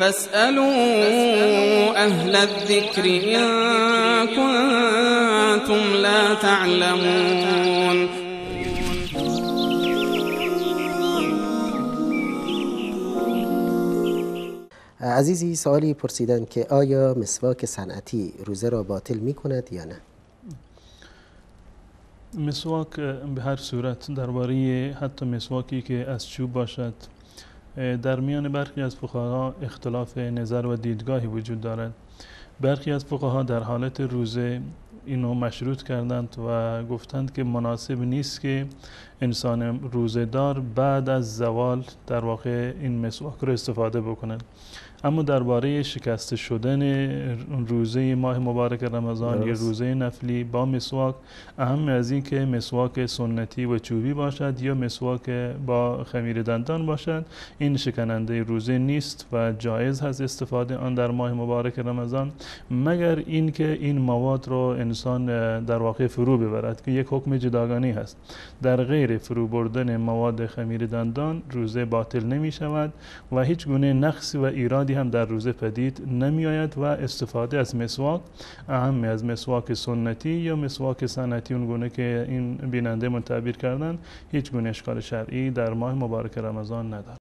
فاسألوا أهل الذكر إن كنتم لا تعلمون. عزیزی سوالی پرسیدن که آیا مسواک صنعتی روزه را باطل می کند یا نه؟ مسواک به هر صورت درباره حتی مسواکی که از چوب باشد در میان برخی از فقها اختلاف نظر و دیدگاهی وجود دارد. برخی از فقها در حالت روزه اینو مشروط کردند و گفتند که مناسب نیست که انسان روزه‌دار بعد از زوال در واقع این مسواک رو استفاده بکنند. اما درباره شکسته شدن روزه ماه مبارک رمضان یا روزه نفلی با مسواک، اهم از این که مسواک سنتی و چوبی باشد یا مسواک با خمیر دندان باشد، این شکننده روزه نیست و جایز هست استفاده آن در ماه مبارک رمضان، مگر این که این مواد رو انسان در واقع فرو ببرد که یک حکم جداگانه هست. در غیر فرو بردن مواد خمیر دندان روزه باطل نمی شود و هیچ گونه نقص و ایرادی هم در روزه پدید نمی آید و استفاده از مسواک، اهم از مسواک سنتی یا مسواک صنعتی اون گونه که این بیننده من تعبیر کردن، هیچ گونه اشکال شرعی در ماه مبارک رمضان ندارد.